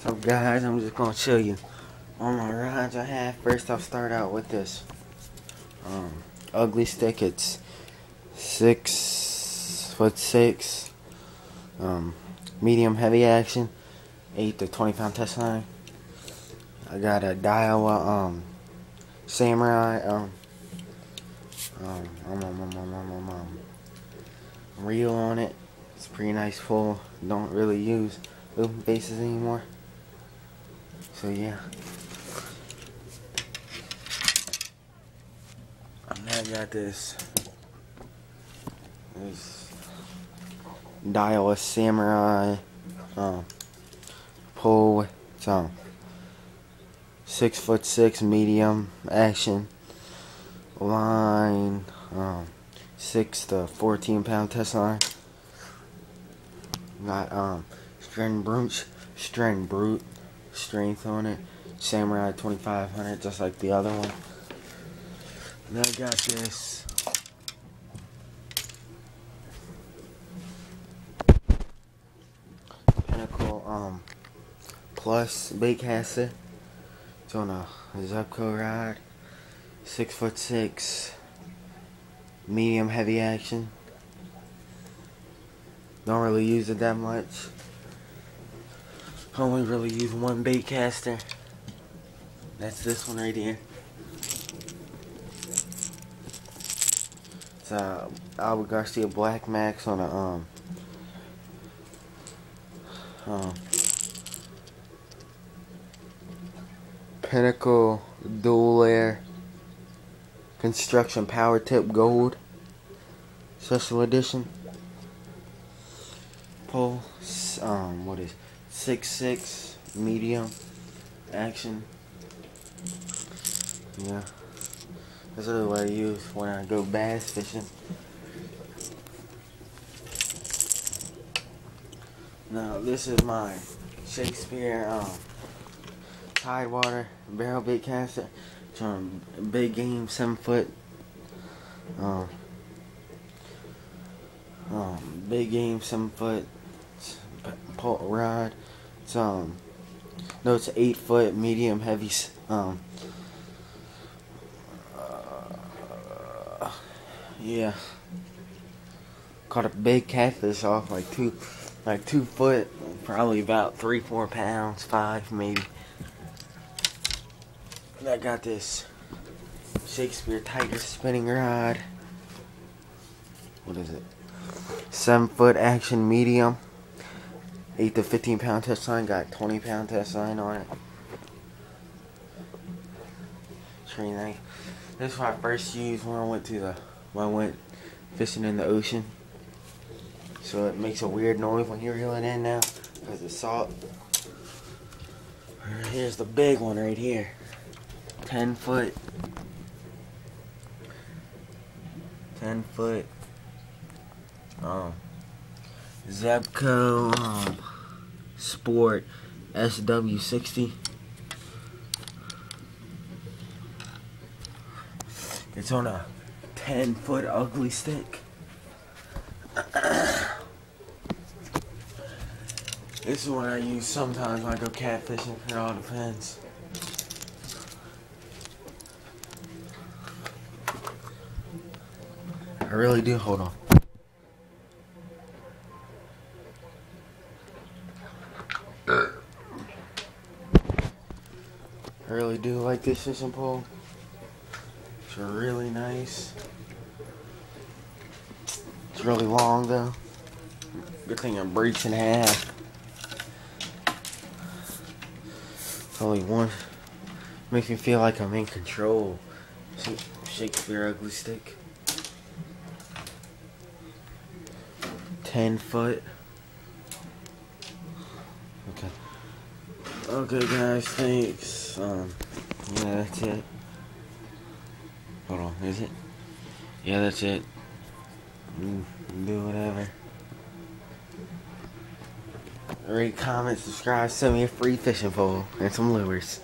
So guys, I'm just gonna show you on my rods I have. First I'll start out with this ugly stick. It's 6'6", medium heavy action, 8 to 20 pound test line. I got a Daiwa Samurai reel on it. It's pretty nice pull. Don't really use looping bases anymore. So yeah. And then I got this Daiwa Samurai pull. It's 6'6" medium action line, 6 to 14 pound test line. Got strength on it. Samurai 2500, just like the other one. And I got this Pinnacle Plus baitcaster. It's on a Zebco rod, 6'6", medium heavy action. Don't really use it that much. Only really use one bait caster. That's this one right here. It's Albert Garcia Black Max on a Pinnacle Dual Air Construction Power Tip Gold Special Edition. Pull, what is 6'6" medium action. Yeah, that's really what I use when I go bass fishing. Now this is my Shakespeare Tidewater barrel bait caster. It's on Big Game 7-foot. Big Game 7-foot pull rod. It's no, it's 8-foot medium heavy. Yeah, caught a big catfish off like 2 foot, probably about 3-4 pounds, 5 maybe. And I got this Shakespeare Tiger spinning rod. What is it? 7-foot action medium, 8 to 15 pound test line. Got 20 pound test line on it. It's pretty nice. This is what I first used when I went fishing in the ocean. So it makes a weird noise when you're reeling in now because it's salt. Here's the big one right here. 10-foot. 10-foot. Zebco Sport SW60. It's on a 10-foot ugly stick. This is what I use sometimes when I go catfishing. It all depends. I really do. Hold on. I really do like this fishing pole. It's really nice. It's really long though. Good thing it breaks in half. It's only one. Makes me feel like I'm in control. Shakespeare ugly stick. 10-foot. Okay guys, thanks. Yeah, that's it. Hold on, is it? Yeah, that's it. Do whatever. Rate, comment, subscribe, send me a free fishing pole and some lures.